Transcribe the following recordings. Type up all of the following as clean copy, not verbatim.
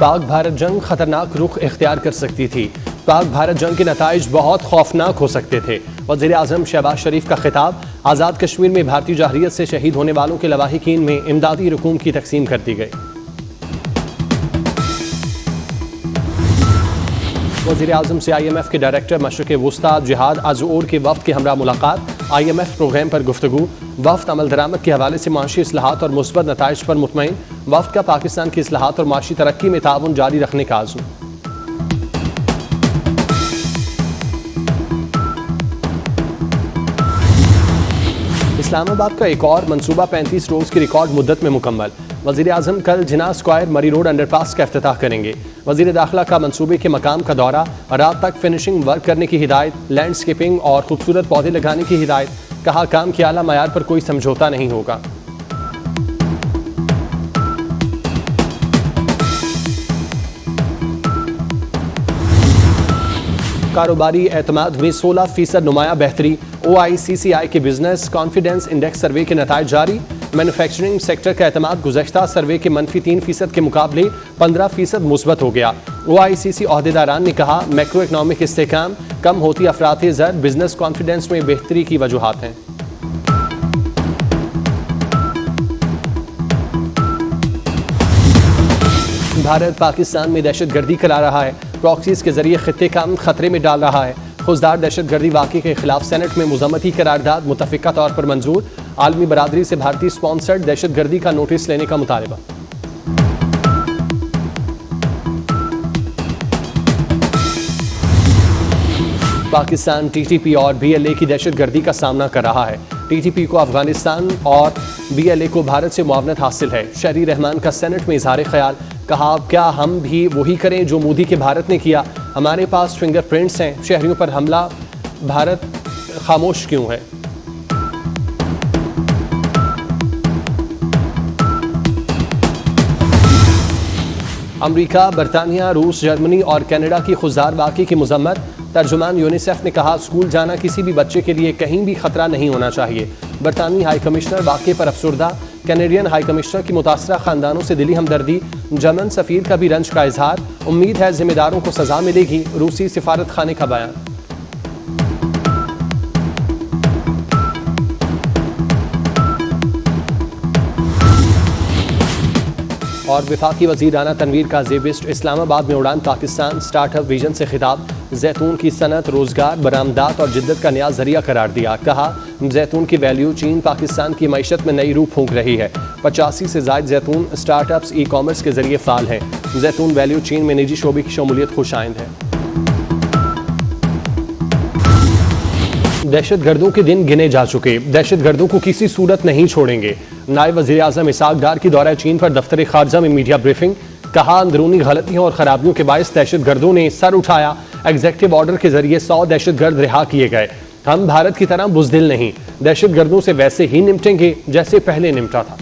पाक भारत जंग खतरनाक रुख इख्तियार कर सकती थी। पाक भारत जंग के नताइज बहुत खौफनाक हो सकते थे। वज़ीर आज़म शहबाज शरीफ का खिताब। आज़ाद कश्मीर में भारतीय जहरियत से शहीद होने वालों के लवाहिकीन में इमदादी रकूम की तकसीम कर दी गई। वज़ीर आज़म से IMF के डायरेक्टर मशरिक़ वुस्ता जिहाद अज़ूर के वफ़द के हमरा मुलाकात। IMF प्रोग्राम पर गुफ्तगू। वफ़द अमल दरामद के हवाले से माशी इस्लाहात और मुस्बत नताइज पर मुतमईन। वफ़द का पाकिस्तान की इस्लाहात और माशी तरक्की में ताउन जारी रखने का आज़म। इस्लामाबाद का एक और मंसूबा 35 रोज़ की रिकॉर्ड मुद्दत में मुकम्मल। वज़ीर आज़म कल जिना स्क्वायर मरी रोड अंडरपास का इफ्तिताह करेंगे। वज़ीर दाखिला का मंसूबे के मकाम का दौरा। रात तक फिनिशिंग वर्क करने की हिदायत। लैंडस्केपिंग और खूबसूरत पौधे लगाने की हिदायत। कहा काम के आला मयार पर कोई समझौता नहीं होगा। कारोबारी एतमाद में 16% नुमाया बेहतरी। OICCI के बिजनेस कॉन्फिडेंस इंडेक्स सर्वे के नताइज जारी। मैन्युफैक्चरिंग सेक्टर का एतमाद गुज़श्ता सर्वे के -3% के मुकाबले 15% मुस्बत हो गया। OICC ओहदेदारान ने कहा मैक्रो इकनॉमिक इस्तेहकाम, कम होती अफराती ज़र, बिजनेस कॉन्फिडेंस में बेहतरी की वजूहात हैं। भारत पाकिस्तान में दहशतगर्दी करा रहा है। प्रॉक्सीज के जरिए खित्ते का खतरे में डाल रहा है। खुजदार दहशतगर्दी वाक़े के खिलाफ सेनेट में मुज़म्मती करारदाद मुतफ़िका तौर पर मंजूर। आलमी बरादरी से भारतीय स्पॉन्सर्ड दहशतगर्दी का नोटिस लेने का मुतालबा। पाकिस्तान TTP और BLA की दहशतगर्दी का सामना कर रहा है। TTP को अफगानिस्तान और BLA को भारत से मुआवनत हासिल है। शहरी रहमान का सेनेट में इजहार ख्याल। कहा क्या हम भी वही करें जो मोदी के भारत ने किया। हमारे पास फिंगरप्रिंट्स हैं। शहरियों पर हमला, भारत खामोश क्यों है। अमेरिका, बरतानिया, रूस, जर्मनी और कनाडा की खुजदार वाक़े की मजम्मत। तर्जुमान यूनिसेफ ने कहा स्कूल जाना किसी भी बच्चे के लिए कहीं भी खतरा नहीं होना चाहिए। बरतानी हाई कमिश्नर वाक़े पर अफसुर्दा। कैनेडियन हाई कमिश्नर की मुतासरा खानदानों से दिली हमदर्दी। जर्मन सफ़ीर का भी रंज का इजहार। उम्मीद है जिम्मेदारों को सजा मिलेगी। रूसी सिफारत खाने का बयान। और वफाकी वज़ीर राना तनवीर का ज़ेबिस्ट इस्लामाबाद में उड़ान पाकिस्तान स्टार्टअप विजन से खिताब। जैतून की सनत, रोज़गार, बरामदात और जिद्दत का नया जरिया करार दिया। कहा जैतून की वैल्यू चीन पाकिस्तान की मईशत में नई रूप फूंक रही है। 85 से ज़ायद जैतून स्टार्टअप्स ई-कॉमर्स के जरिए फ़ाल हैं। जैतून वैल्यू चीन में निजी शोबे की शमूलियत खुशाइंद है। दहशतगर्दों के दिन गिने जा चुके। दहशतगर्दों को किसी सूरत नहीं छोड़ेंगे। नायब वज़ीर आज़म इसहाक डार की दौरा चीन पर दफ्तर खारजा में मीडिया ब्रीफिंग। कहा अंदरूनी गलतियों और खराबियों के बायस दहशतगर्दों ने सर उठाया। एग्जेक्टिव ऑर्डर के जरिए 100 दहशतगर्द रिहा किए गए। हम भारत की तरह बुज़दिल नहीं, दहशतगर्दों से वैसे ही निपटेंगे जैसे पहले निपटा था।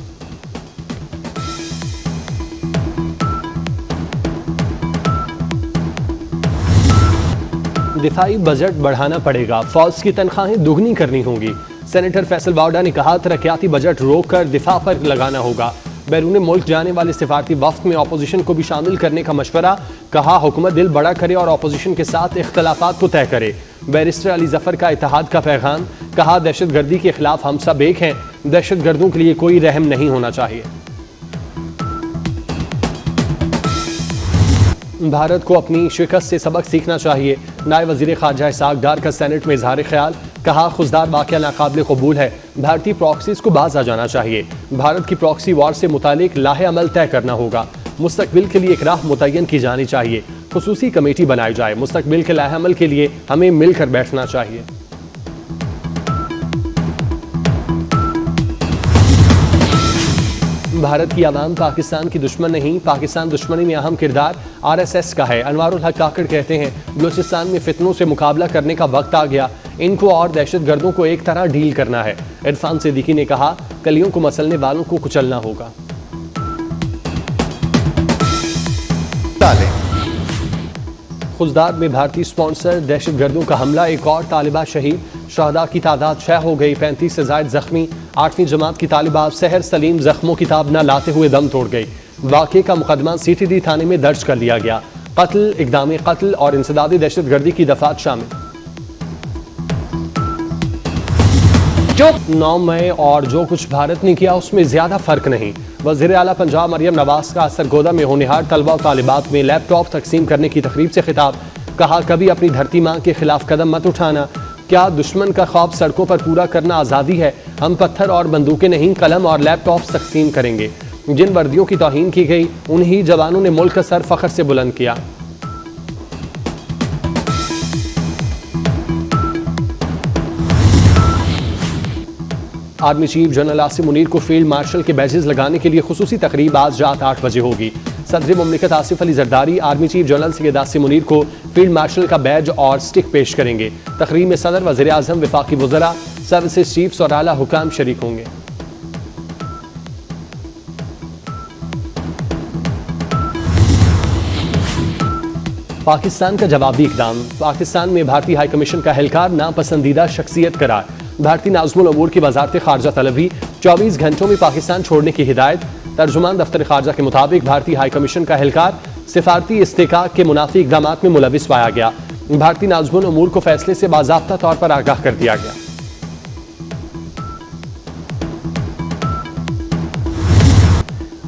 दिफाई बजट बढ़ाना पड़ेगा। फौज की तनख्वाहें दुगनी करनी होंगी। सेनेटर फैसल वावडा ने कहा तरक्याती बजट रोक कर दिफा पर लगाना होगा। बैरून मुल्क जाने वाले सिफारती वफ्द में अपोजिशन को भी शामिल करने का मशवरा। कहा हुकूमत दिल बड़ा करे और अपोजिशन के साथ इख्तलाफात को तय करे। बैरिस्टर अली जफर का इत्तेहाद का पैगाम। कहा दहशतगर्दी के खिलाफ हम सब एक हैं। दहशतगर्दों के लिए कोई रहम नहीं होना चाहिए। भारत को अपनी शिकस्त से सबक सीखना चाहिए। नायब वज़ीर ख़ारजा इसहाक डार का सेनेट में इजहार ख्याल। कहा खुजदार वाक़या नाकाबिल कबूल है। भारतीय प्रॉक्सीज को बाज आ जाना चाहिए। भारत की प्रॉक्सी वॉर से मुतालिक लाहे अमल तय करना होगा। मुस्तकबिल के लिए एक राह मुतय्यन की जानी चाहिए। खुसूसी कमेटी बनाई जाए। मुस्तकबिल के लाहे अमल के लिए हमें मिलकर बैठना चाहिए। भारत की आवाम पाकिस्तान की दुश्मन नहीं, पाकिस्तान दुश्मनी में अहम किरदार RSS का है। अनवारुल हक काकड़ कहते हैं बलूचिस्तान में फितनों से मुकाबला करने का वक्त आ गया। इनको और दहशतगर्दों को एक तरह डील करना है। इरफान सिद्दीकी ने कहा कलियों को मसलने वालों को कुचलना होगा। खुजदार में भारतीय स्पॉन्सर दहशतगर्दों का हमला, एक और तालिबा शहीद। शहदा की तादाद 6 हो गई, 35 से जायद जख्मी। 8वीं जमात की तालिबा सहर सलीम जख्मों की ताब न लाते हुए दम तोड़ गई। वाक़े का मुकदमा CTD थाने में दर्ज कर लिया गया। कत्ल, इक़दाम कत्ल और इंसदादी दहशतगर्दी की दफात शामिल। जो 9 मई और जो कुछ भारत ने किया उसमें ज्यादा फर्क नहीं। वज़ीर आला पंजाब मरियम नवाज का सरगोदा में होनहार तलबा और तालिबात में लैपटॉप तकसीम करने की तकरीब से खिताब। कहा, कभी अपनी धरती माँ के खिलाफ कदम मत उठाना। क्या दुश्मन का ख्वाब सड़कों पर पूरा करना आज़ादी है? हम पत्थर और बंदूकें नहीं, कलम और लैपटॉप तकसीम करेंगे। जिन वर्दियों की तौहीन की गई उन्हीं जवानों ने मुल्क का सर फख्र से बुलंद किया। Army chief general Asim Munir को फील्ड मार्शल के बैजेस लगाने के लिए खुसूसी तकरीब आज रात 8 बजे होगी। सदर मुमलिकत Asif Ali Zardari army chief general Syed Asim Munir को फील्ड मार्शल का बैज और स्टिक पेश करेंगे। तकरीब में सदर, वज़ीर आज़म, वफाकी वज़रा, सर्विसेज चीफ्स और आला हुकाम शरीक होंगे। पाकिस्तान का जवाबी इक़दाम। पाकिस्तान में भारतीय हाई कमीशन का एहलकार नापसंदीदा शख्सियत करार। भारतीय नाज़िमुल अमूर की वज़ारत ख़ारजा तलबी 24 घंटों में पाकिस्तान छोड़ने की हिदायत। तर्जुमान दफ्तर ख़ारजा के मुताबिक भारतीय हाई कमीशन का एहलकार सिफारती इस्तेकाक के मुनाफी इक़दामात में मुलविस पाया गया। भारतीय नाज़िमुल अमूर को फैसले से बाज़ाब्ता तौर पर आगाह कर दिया गया।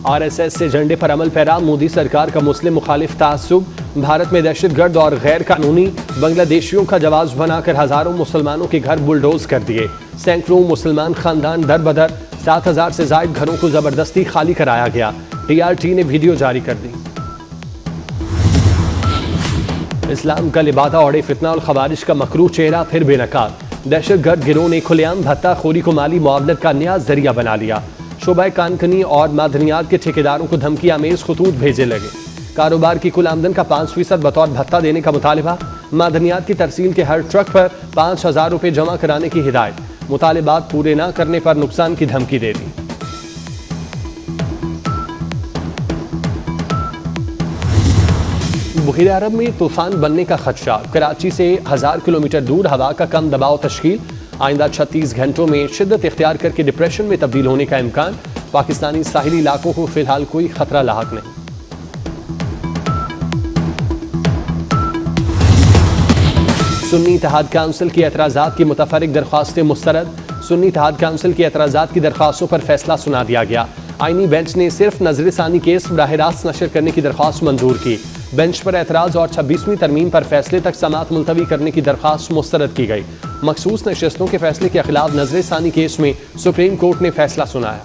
RSS से झंडे पर अमल पैरा मोदी सरकार का मुस्लिम मुखालिफ तासुब। भारत में दहशतगर्द और गैर कानूनी बांग्लादेशियों का जवाब बनाकर हजारों मुसलमानों के घर बुलडोज कर दिए। सैकड़ों मुसलमान खानदान दर बदर, 7,000 से ज्यादा घरों को जबरदस्ती खाली कराया गया। TRT ने वीडियो जारी कर दी। इस्लाम का लिबादा ओढ़े फितना और खवारिज का मकरू चेहरा फिर बेनकाब। दहशतगर्द गिरोह ने खुलेआम भत्ताखोरी को माली मुआवनत का नया जरिया बना लिया। शोबा कानकनी और मादनियात के ठेकेदारों को धमकी आमेज खतूत भेजे लगे। कारोबार की कुल आमदन का 5% बतौर भत्ता देने का मुतालबा। मादनियात की तरसील के हर ट्रक पर 5,000 रुपये जमा कराने की हिदायत। मुतालबात पूरे न करने पर नुकसान की धमकी दे दी। बहीर अरब में तूफान बनने का खदशा। कराची से 1000 किलोमीटर दूर हवा का कम दबाव तश्कील। आइंदा 36 घंटों में शिद्दत इख्तियार करके डिप्रेशन में तब्दील होने का इम्कान। पाकिस्तानी साहिली इलाकों को फिलहाल कोई खतरा लाहक नहीं। सुन्नी इत्तेहाद काउंसिल की एतराज़ात की मुतफर्रिक दरख्वास्तें मुस्तरद। सुन्नी इत्तेहाद काउंसिल की एतराज़ात की दरख्वास्तों पर फैसला सुना दिया गया। आईनी बेंच ने सिर्फ नजरसानी केस बराह रास्त नशर करने की दरख्वास्त मंजूर की। बेंच पर एतराज़ और 26वीं तरमीम पर फैसले तक समाअत मुलतवी करने की दरख्वास्त मुस्तरद की गई। मखसूस नशस्तों के फैसले के खिलाफ नजरसानी केस में सुप्रीम कोर्ट ने फैसला सुनाया।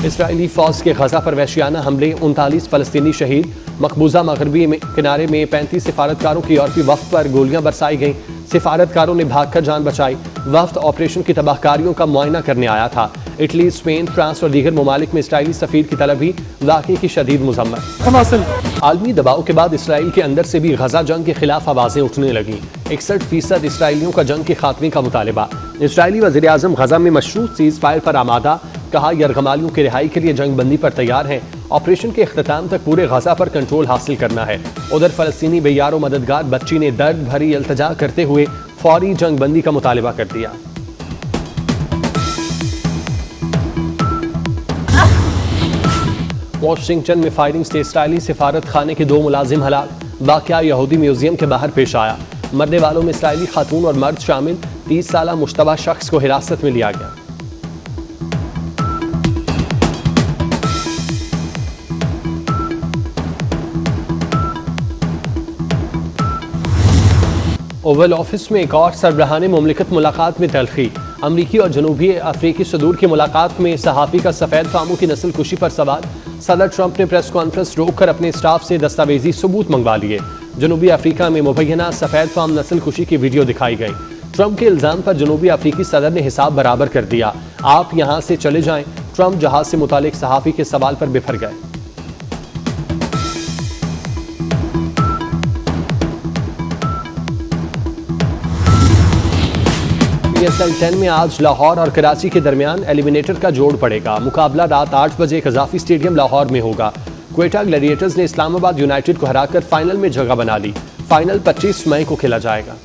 इसराइली फौज के गजा पर वहशियाना हमले, 39 फलस्तीनी शहीद। मकबूजा मगरबी किनारे में 35 सिफारतकारों की यूरोपी वफ्द पर गोलियां बरसाई गईं। सिफारतकारों ने भागकर जान बचाई। वफ्द ऑपरेशन की तबाहकारियों का मुआयना करने आया था। इटली, स्पेन, फ्रांस और दीगर ममालिक में इसराइली सफीर की तलबी। वाक़े की शदीद मुज़म्मत। आलमी दबाव के बाद इसराइल के अंदर से भी गजा जंग के खिलाफ आवाजें उठने लगीं। 61% इसराइलियों का जंग के खात्मे का मुतालबा। इसराइली वज़ीर आज़म गजा में मशरूत सीज़ फायर पर आमादा। कहा, यरगमालियों की रिहाई के लिए जंग बंदी पर तैयार हैं। ऑपरेशन के अख्ताम तक पूरे गजा पर कंट्रोल हासिल करना है। उधर फलस्तीनी बेयारो मददगार बच्ची ने दर्द भरी इल्तजा करते हुए फौरी जंग बंदी का मुतालबा कर दिया। वॉशिंगटन में फायरिंग से इसराइली सिफारत खाने के 2 मुलाजिम हलाक। वाक़या यहूदी म्यूजियम के बाहर पेश आया। मरने वालों में इसराइली खातून और मर्द शामिल। 30 साला मुश्तबा शख्स को हिरासत में लिया गया। ओवल ऑफिस में एक और सरबराहान मुमलिकत मुलाकात में तलखी। अमरीकी और जनूबी अफ्रीकी सदूर की मुलाकात में सहाफ़ी का सफ़ेद फामों की नस्ल कुशी पर सवाल। सदर ट्रंप ने प्रेस कॉन्फ्रेंस रोककर अपने स्टाफ से दस्तावेजी सबूत मंगवा लिए। जनूबी अफ्रीका में मुबैना सफ़ेद फाम नस्ल कुशी की वीडियो दिखाई गई। ट्रंप के इल्ज़ाम पर जनूबी अफ्रीकी सदर ने हिसाब बराबर कर दिया। आप यहाँ से चले जाएं। ट्रंप जहाज से मुतालिक सहाफ़ी के सवाल पर बिफर गए। PSL 10 में आज लाहौर और कराची के दरमियान एलिमिनेटर का जोड़ पड़ेगा। मुकाबला रात 8 बजे कज़ाफ़ी स्टेडियम लाहौर में होगा। क्वेटा ग्लैडिएटर्स ने इस्लामाबाद यूनाइटेड को हराकर फाइनल में जगह बना ली। फाइनल 25 मई को खेला जाएगा।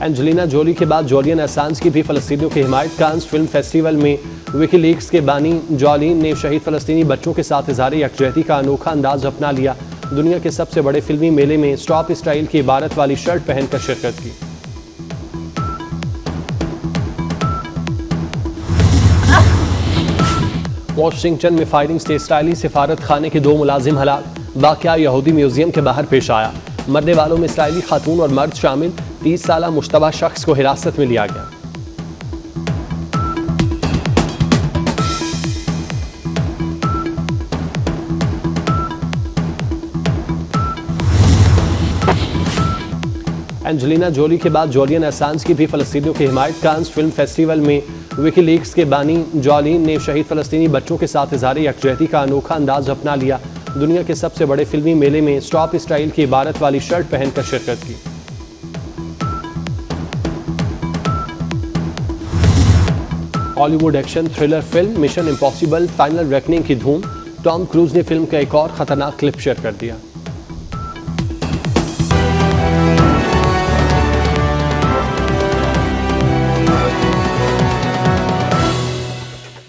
एंजेलिना जोली के बाद जूलियन असांज की भी फलस्तीनियों की हिमायत। कांस फिल्म फेस्टिवल में विकीलीक्स के बानी जॉलिन ने शहीद फलस्तीनी बच्चों के साथ इज़हार यकजहती का अनोखा अंदाज अपना लिया। दुनिया के सबसे बड़े फिल्मी मेले में स्टॉप स्टाइल की इबारत वाली शर्ट पहनकर शिरकत की। वॉशिंगटन में फायरिंग से इसराइली सिफारत खाने के 2 मुलाजिम हलाक। वाक़या यहूदी म्यूजियम के बाहर पेश आया। मरने वालों में इसराइली खातून और मर्द शामिल। 30 साल मुश्तबा शख्स को हिरासत में लिया गया। एंजेलिना जोली के बाद जूलियन असांज की भी फलस्तीनियों की हिमायत। कांस फिल्म फेस्टिवल में विकीलीक्स के बानी जॉलिन ने शहीद फलस्तीनी बच्चों के साथ इज़हार यकजहती का अनोखा अंदाज अपना लिया। दुनिया के सबसे बड़े फिल्मी मेले में स्टॉप स्टाइल की इबारत वाली शर्ट पहनकर शिरकत की। Hollywood action thriller film mission impossible final reckoning की धूम। टॉम क्रूज ने फिल्म का एक और खतरनाक क्लिप शेयर कर दिया।